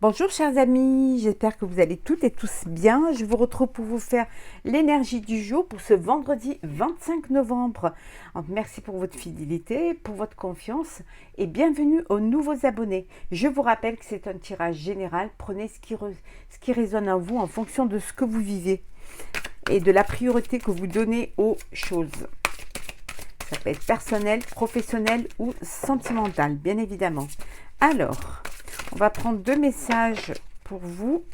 Bonjour chers amis, j'espère que vous allez toutes et tous bien. Je vous retrouve pour vous faire l'énergie du jour pour ce vendredi 25 novembre. Donc, merci pour votre fidélité, pour votre confiance et bienvenue aux nouveaux abonnés. Je vous rappelle que c'est un tirage général. Prenez ce qui résonne en vous en fonction de ce que vous vivez et de la priorité que vous donnez aux choses. Ça peut être personnel, professionnel ou sentimental, bien évidemment. Alors, on va prendre deux messages pour vous,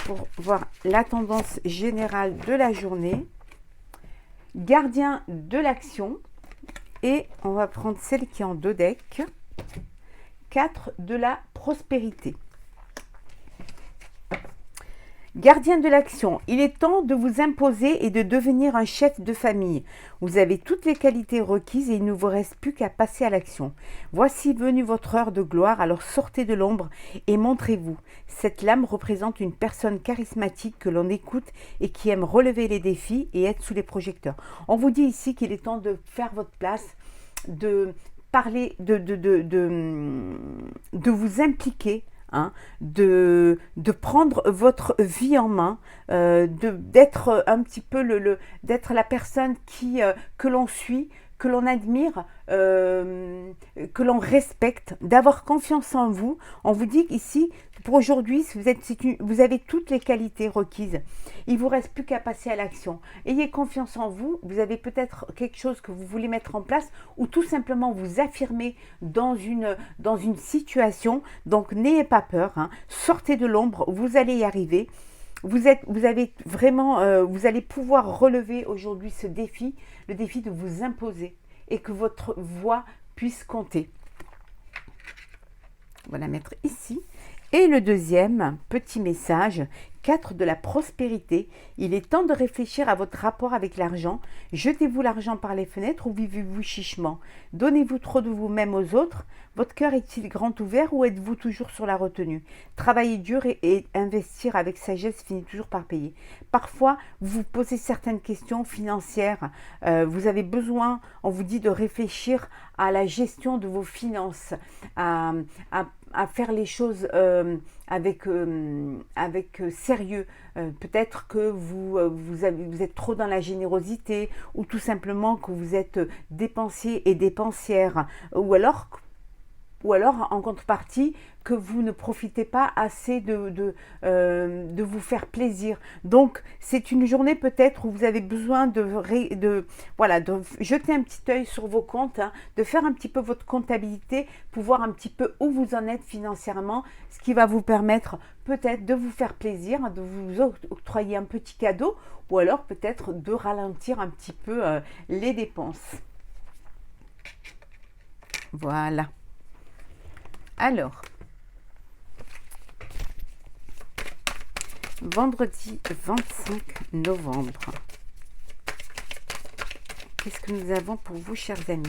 pour voir la tendance générale de la journée. Gardien de l'action. Et on va prendre celle qui est en deux decks. 4 de la prospérité. Gardien de l'action, il est temps de vous imposer et de devenir un chef de famille. Vous avez toutes les qualités requises et il ne vous reste plus qu'à passer à l'action. Voici venue votre heure de gloire, alors sortez de l'ombre et montrez-vous. Cette lame représente une personne charismatique que l'on écoute et qui aime relever les défis et être sous les projecteurs. On vous dit ici qu'il est temps de faire votre place, de parler, de vous impliquer. De prendre votre vie en main, d'être un petit peu d'être la personne que l'on suit, que l'on admire, que l'on respecte, d'avoir confiance en vous. On vous dit ici, pour aujourd'hui, vous avez toutes les qualités requises. Il ne vous reste plus qu'à passer à l'action. Ayez confiance en vous. Vous avez peut-être quelque chose que vous voulez mettre en place ou tout simplement vous affirmer dans une situation. Donc, n'ayez pas peur. Sortez de l'ombre. Vous allez y arriver. Vous allez pouvoir relever aujourd'hui ce défi, le défi de vous imposer et que votre voix puisse compter. On va la mettre ici. Et le deuxième petit message, 4 de la prospérité. Il est temps de réfléchir à votre rapport avec l'argent. Jetez-vous l'argent par les fenêtres ou vivez-vous chichement? Donnez-vous trop de vous-même aux autres? Votre cœur est-il grand ouvert ou êtes-vous toujours sur la retenue? Travailler dur et investir avec sagesse finit toujours par payer. Parfois, vous vous posez certaines questions financières. Vous avez besoin, on vous dit, de réfléchir à la gestion de vos finances, à faire les choses avec sérieux. Peut-être que vous êtes trop dans la générosité ou tout simplement que vous êtes dépensier et dépensière ou alors en contrepartie que vous ne profitez pas assez de vous faire plaisir. Donc c'est une journée peut-être où vous avez besoin de jeter un petit œil sur vos comptes, de faire un petit peu votre comptabilité pour voir un petit peu où vous en êtes financièrement, ce qui va vous permettre peut-être de vous faire plaisir, de vous octroyer un petit cadeau ou alors peut-être de ralentir un petit peu les dépenses. Voilà. Alors, vendredi 25 novembre, qu'est-ce que nous avons pour vous, chers amis?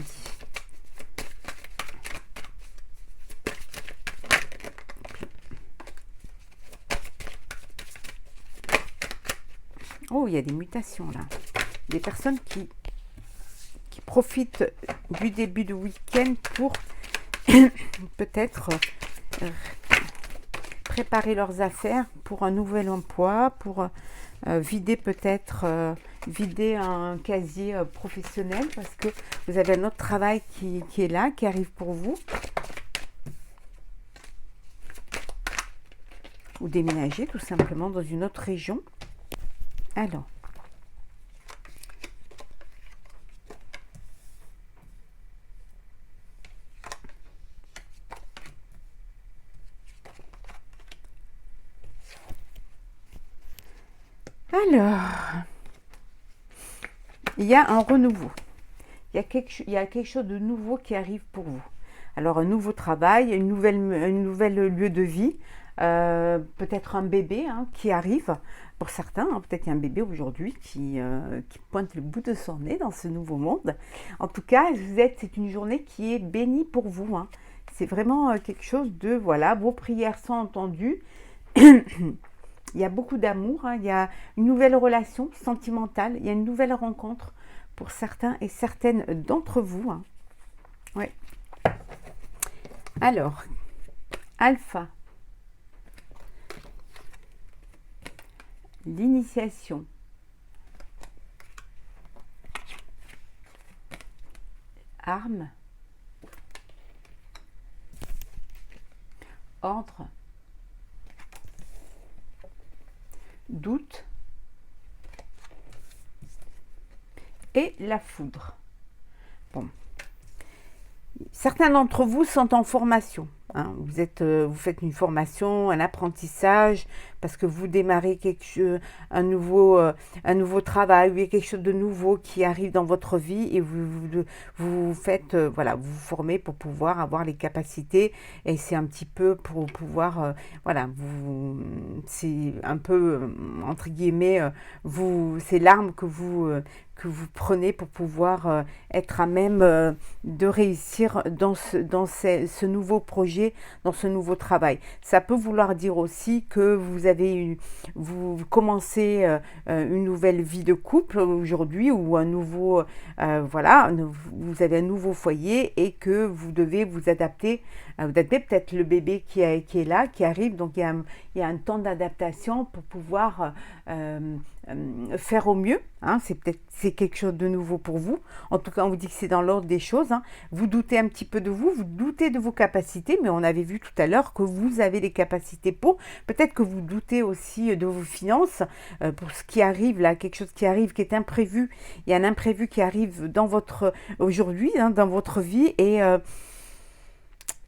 Oh, il y a des mutations là. Des personnes qui profitent du début de week-end pour peut-être préparer leurs affaires pour un nouvel emploi, pour vider un casier professionnel parce que vous avez un autre travail qui est là, qui arrive pour vous. Ou déménager tout simplement dans une autre région. Alors, il y a un renouveau. Il y a quelque chose de nouveau qui arrive pour vous. Alors, un nouveau travail, une nouvelle lieu de vie, peut-être un bébé qui arrive. Pour certains, peut-être il y a un bébé aujourd'hui qui pointe le bout de son nez dans ce nouveau monde. En tout cas, c'est une journée qui est bénie pour vous. C'est vraiment quelque chose de, voilà, vos prières sont entendues. Il y a beaucoup d'amour, il y a une nouvelle relation sentimentale, il y a une nouvelle rencontre pour certains et certaines d'entre vous. Ouais. Alors, Alpha, l'initiation, arme, ordre, doute et la foudre. Bon. Certains d'entre vous sont en formation. Hein. Vous faites une formation, un apprentissage, parce que vous démarrez un nouveau travail, ou il y a quelque chose de nouveau qui arrive dans votre vie et vous faites, voilà, vous vous formez pour pouvoir avoir les capacités et c'est un petit peu pour pouvoir, voilà, c'est un peu, entre guillemets, c'est l'arme que vous prenez pour pouvoir être à même de réussir dans ce nouveau projet, dans ce nouveau travail. Ça peut vouloir dire aussi que vous commencez une nouvelle vie de couple aujourd'hui ou un nouveau, voilà, vous avez un nouveau foyer et que vous devez vous adapter. Vous avez peut-être le bébé qui est là, qui arrive, donc il y a un temps d'adaptation pour pouvoir faire au mieux. Hein, c'est quelque chose de nouveau pour vous. En tout cas, on vous dit que c'est dans l'ordre des choses. Hein. Vous doutez un petit peu de vous doutez de vos capacités, mais on avait vu tout à l'heure que vous avez les capacités pour. Peut-être que vous doutez aussi de vos finances pour ce qui arrive là, quelque chose qui arrive, qui est imprévu. Il y a un imprévu qui arrive aujourd'hui, hein, dans votre vie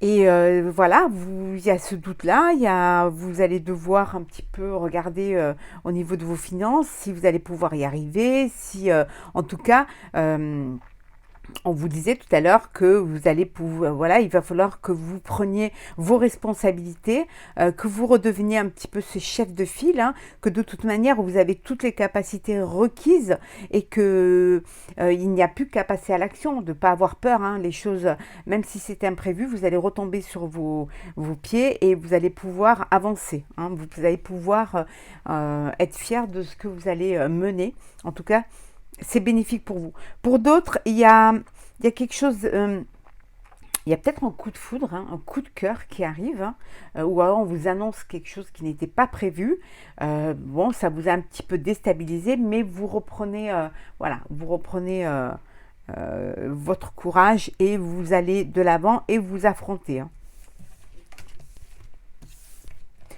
voilà, il y a ce doute-là, vous allez devoir un petit peu regarder au niveau de vos finances, si vous allez pouvoir y arriver, si en tout cas, on vous disait tout à l'heure que vous allez pouvoir, voilà, il va falloir que vous preniez vos responsabilités, que vous redeveniez un petit peu ce chef de file, hein, que de toute manière vous avez toutes les capacités requises et que il n'y a plus qu'à passer à l'action, de ne pas avoir peur, hein, les choses, même si c'est imprévu, vous allez retomber sur vos pieds et vous allez pouvoir avancer, hein, vous allez pouvoir être fier de ce que vous allez mener, en tout cas. C'est bénéfique pour vous. Pour d'autres, il y a quelque chose, il y a peut-être un coup de foudre, hein, un coup de cœur qui arrive, hein, ou alors on vous annonce quelque chose qui n'était pas prévu. Bon, ça vous a un petit peu déstabilisé, mais vous reprenez, voilà, votre courage et vous allez de l'avant et vous affrontez. Hein.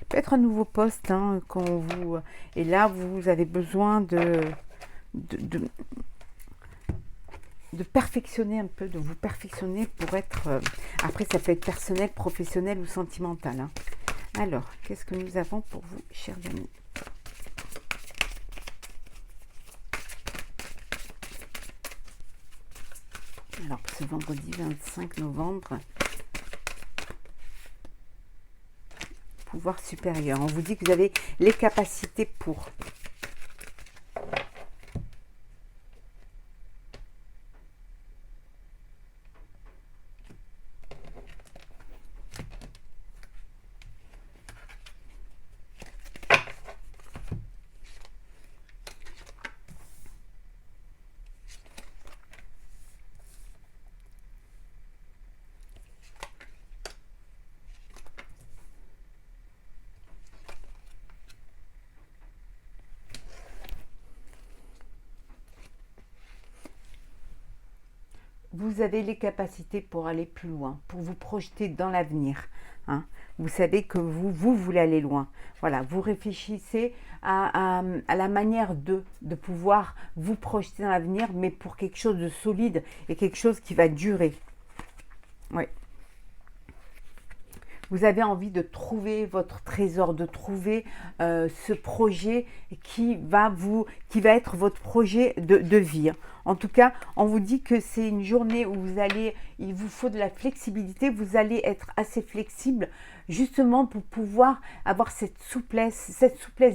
Peut-être un nouveau poste, hein, et là, vous avez besoin de perfectionner un peu, de vous perfectionner pour être... après, ça peut être personnel, professionnel ou sentimental. Hein. Alors, qu'est-ce que nous avons pour vous, chers amis? Alors, ce vendredi 25 novembre, pouvoir supérieur. On vous dit que vous avez les capacités pour... Vous avez les capacités pour aller plus loin, pour vous projeter dans l'avenir. Hein. Vous savez que vous voulez aller loin. Voilà, vous réfléchissez à la manière de pouvoir vous projeter dans l'avenir, mais pour quelque chose de solide et quelque chose qui va durer. Oui. Vous avez envie de trouver votre trésor, de trouver ce projet qui va être votre projet de vie. En tout cas, on vous dit que c'est une journée où il vous faut de la flexibilité, vous allez être assez flexible justement pour pouvoir avoir cette souplesse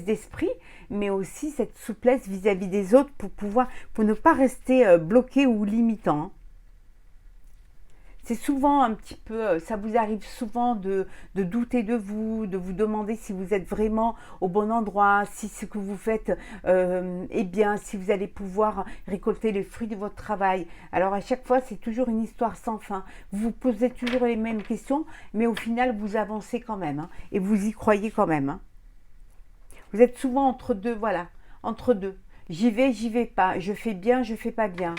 d'esprit, mais aussi cette souplesse vis-à-vis des autres pour ne pas rester bloqué ou limitant. Hein. C'est souvent un petit peu, ça vous arrive souvent de douter de vous demander si vous êtes vraiment au bon endroit, si ce que vous faites est bien, si vous allez pouvoir récolter les fruits de votre travail. Alors à chaque fois, c'est toujours une histoire sans fin. Vous vous posez toujours les mêmes questions, mais au final, vous avancez quand même, hein, et vous y croyez quand même. Hein. Vous êtes souvent entre deux, voilà, entre deux. J'y vais pas. Je fais bien, je fais pas bien.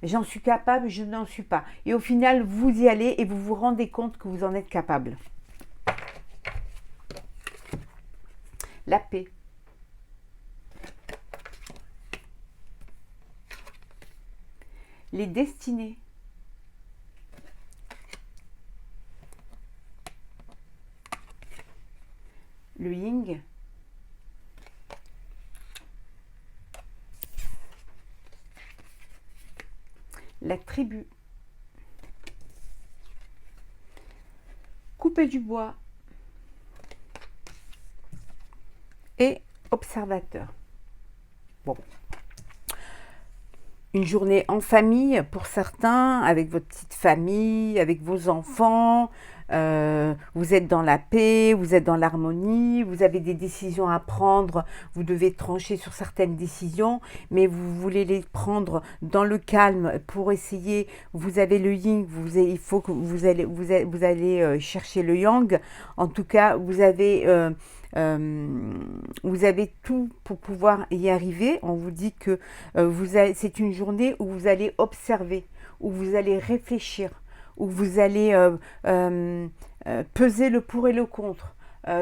J'en suis capable, je n'en suis pas. Et au final, vous y allez et vous vous rendez compte que vous en êtes capable. La paix. Les destinées. Le yin. La tribu. Couper du bois. Et observateur. Bon. Une journée en famille pour certains, avec votre petite famille, avec vos enfants. Vous êtes dans la paix, vous êtes dans l'harmonie, vous avez des décisions à prendre, vous devez trancher sur certaines décisions, mais vous voulez les prendre dans le calme pour essayer. Vous avez le yin, il faut que vous allez chercher le yang. En tout cas, vous avez tout pour pouvoir y arriver. On vous dit que c'est une journée où vous allez observer, où vous allez réfléchir, où vous allez peser le pour et le contre,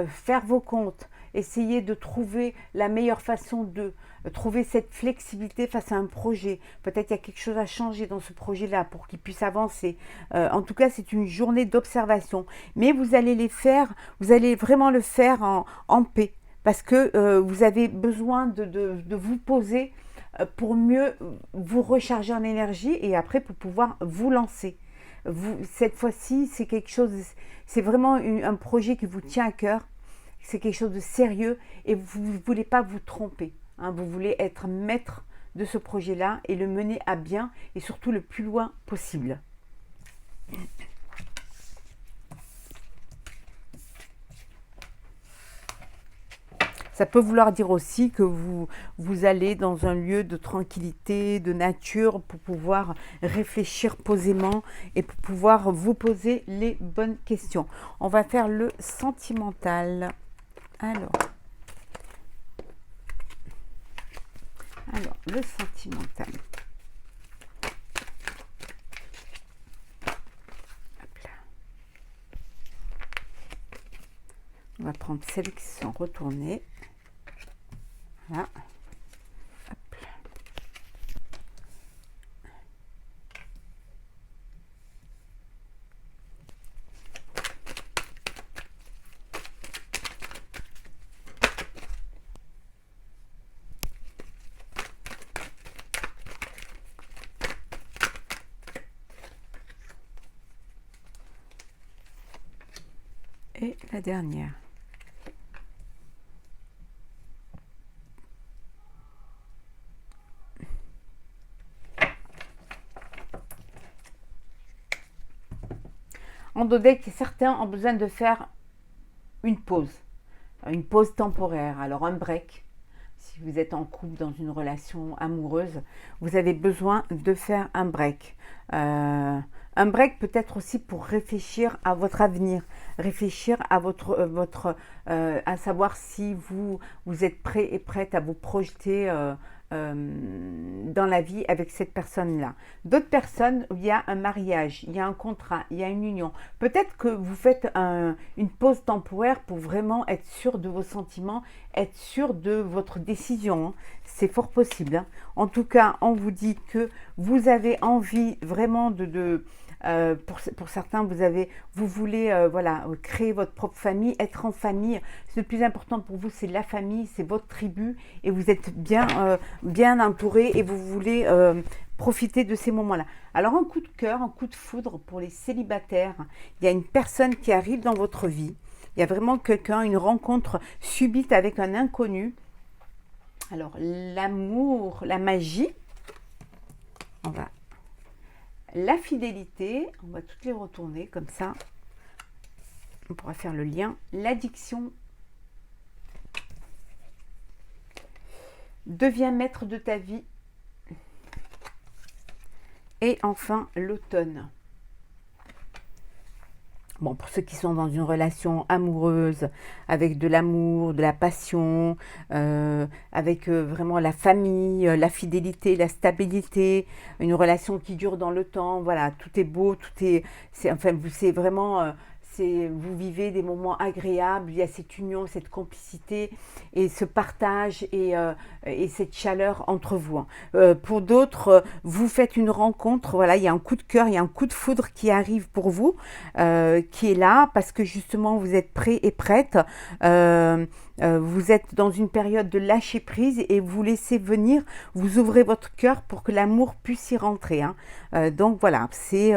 faire vos comptes, essayer de trouver la meilleure façon de trouver cette flexibilité face à un projet. Peut-être qu'il y a quelque chose à changer dans ce projet-là pour qu'il puisse avancer. En tout cas, c'est une journée d'observation. Mais vous allez vraiment le faire en paix. Parce que vous avez besoin de vous poser pour mieux vous recharger en énergie et après pour pouvoir vous lancer. Cette fois-ci, c'est quelque chose, c'est vraiment un projet qui vous tient à cœur. C'est quelque chose de sérieux et vous ne voulez pas vous tromper. Hein, vous voulez être maître de ce projet-là et le mener à bien et surtout le plus loin possible. Ça peut vouloir dire aussi que vous allez dans un lieu de tranquillité, de nature, pour pouvoir réfléchir posément et pour pouvoir vous poser les bonnes questions. On va faire le sentimental. Alors, le sentimental. Hop là. On va prendre celles qui sont retournées. Voilà. Hop là. Et la dernière. En dodeck, certains ont besoin de faire une pause temporaire, alors un break. Si vous êtes en couple, dans une relation amoureuse, vous avez besoin de faire un break. Un break peut-être aussi pour réfléchir à votre avenir, réfléchir à à savoir si vous êtes prêt et prête à vous projeter dans la vie avec cette personne-là. D'autres personnes, il y a un mariage, il y a un contrat, il y a une union. Peut-être que vous faites une pause temporaire pour vraiment être sûr de vos sentiments, être sûr de votre décision. Hein. C'est fort possible. Hein. En tout cas, on vous dit que vous avez envie vraiment pour certains, vous voulez voilà, créer votre propre famille, être en famille. Le plus important pour vous, c'est la famille, c'est votre tribu et vous êtes bien entouré et vous voulez profiter de ces moments-là. Alors un coup de cœur, un coup de foudre pour les célibataires. Il y a une personne qui arrive dans votre vie. Il y a vraiment quelqu'un, une rencontre subite avec un inconnu. Alors l'amour, la magie, la fidélité, on va toutes les retourner comme ça. On pourra faire le lien. L'addiction. Deviens maître de ta vie. Et enfin, l'automne. Bon, pour ceux qui sont dans une relation amoureuse, avec de l'amour, de la passion, avec vraiment la famille, la fidélité, la stabilité, une relation qui dure dans le temps, voilà, tout est beau, enfin, c'est vraiment, vous vivez des moments agréables, il y a cette union, cette complicité et ce partage et cette chaleur entre vous. Pour d'autres, vous faites une rencontre, voilà, il y a un coup de cœur, il y a un coup de foudre qui arrive pour vous, qui est là parce que justement vous êtes prêt et prête. Vous êtes dans une période de lâcher prise et vous laissez venir, vous ouvrez votre cœur pour que l'amour puisse y rentrer. Hein. Donc voilà, c'est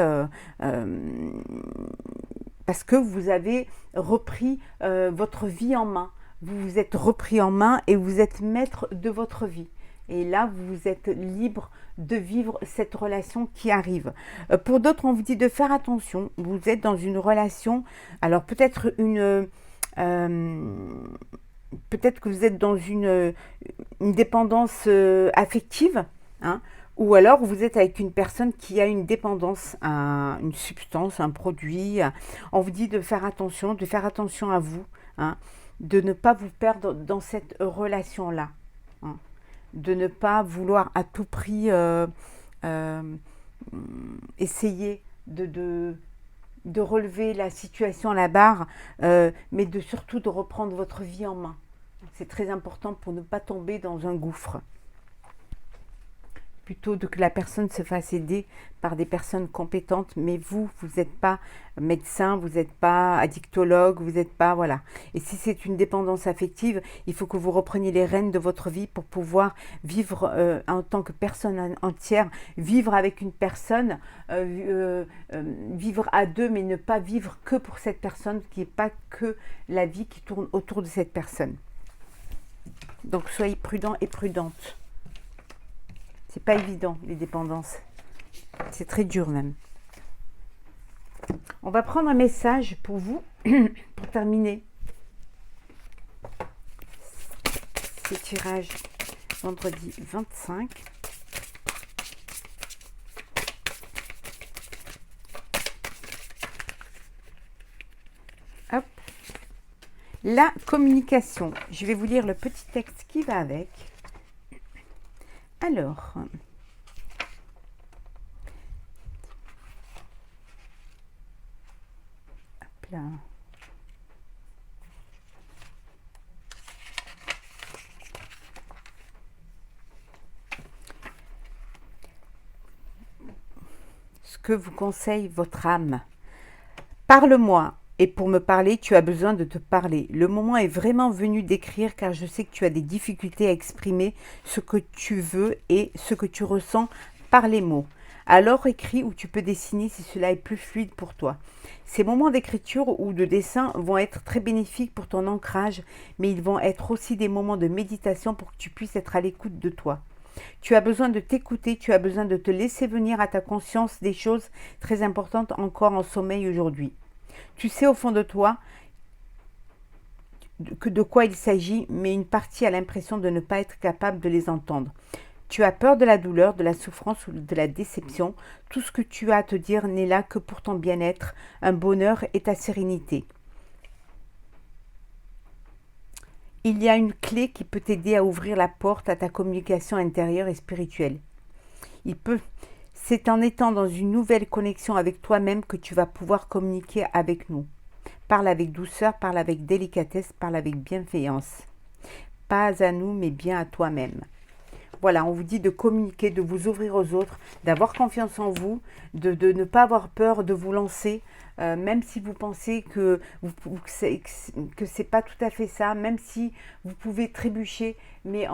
parce que vous avez repris votre vie en main. Vous vous êtes repris en main et vous êtes maître de votre vie. Et là, vous êtes libre de vivre cette relation qui arrive. Pour d'autres, on vous dit de faire attention. Vous êtes dans une relation, alors peut-être peut-être que vous êtes dans une dépendance affective, hein, ou alors vous êtes avec une personne qui a une dépendance à une substance, un produit. On vous dit de faire attention à vous, hein, de ne pas vous perdre dans cette relation-là, hein, de ne pas vouloir à tout prix essayer de relever la situation à la barre, mais surtout de reprendre votre vie en main. C'est très important pour ne pas tomber dans un gouffre. Plutôt que la personne se fasse aider par des personnes compétentes, mais vous n'êtes pas médecin, vous n'êtes pas addictologue, vous n'êtes pas, voilà. Et si c'est une dépendance affective, il faut que vous repreniez les rênes de votre vie pour pouvoir vivre en tant que personne entière, vivre avec une personne, vivre à deux, mais ne pas vivre que pour cette personne, qui n'est pas que la vie qui tourne autour de cette personne. Donc soyez prudents et prudentes. C'est pas évident, les dépendances. C'est très dur même. On va prendre un message pour vous, pour terminer ce tirage vendredi 25. Hop. La communication. Je vais vous lire le petit texte qui va avec. Alors, hop là. Ce que vous conseille votre âme. Parle-moi. Et pour me parler, tu as besoin de te parler. Le moment est vraiment venu d'écrire car je sais que tu as des difficultés à exprimer ce que tu veux et ce que tu ressens par les mots. Alors écris ou tu peux dessiner si cela est plus fluide pour toi. Ces moments d'écriture ou de dessin vont être très bénéfiques pour ton ancrage, mais ils vont être aussi des moments de méditation pour que tu puisses être à l'écoute de toi. Tu as besoin de t'écouter, tu as besoin de te laisser venir à ta conscience des choses très importantes encore en sommeil aujourd'hui. Tu sais au fond de toi de quoi il s'agit, mais une partie a l'impression de ne pas être capable de les entendre. Tu as peur de la douleur, de la souffrance ou de la déception. Tout ce que tu as à te dire n'est là que pour ton bien-être, un bonheur et ta sérénité. Il y a une clé qui peut t'aider à ouvrir la porte à ta communication intérieure et spirituelle. C'est en étant dans une nouvelle connexion avec toi-même que tu vas pouvoir communiquer avec nous. Parle avec douceur, parle avec délicatesse, parle avec bienveillance. Pas à nous, mais bien à toi-même. Voilà, on vous dit de communiquer, de vous ouvrir aux autres, d'avoir confiance en vous, de ne pas avoir peur de vous lancer, même si vous pensez que c'est pas tout à fait ça, même si vous pouvez trébucher, mais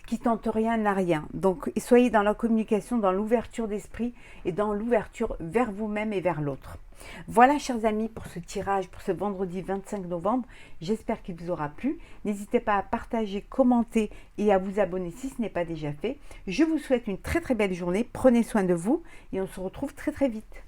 qui tente rien n'a rien. Donc, soyez dans la communication, dans l'ouverture d'esprit et dans l'ouverture vers vous-même et vers l'autre. Voilà, chers amis, pour ce tirage, pour ce vendredi 25 novembre. J'espère qu'il vous aura plu. N'hésitez pas à partager, commenter et à vous abonner si ce n'est pas déjà fait. Je vous souhaite une très très belle journée. Prenez soin de vous et on se retrouve très très vite.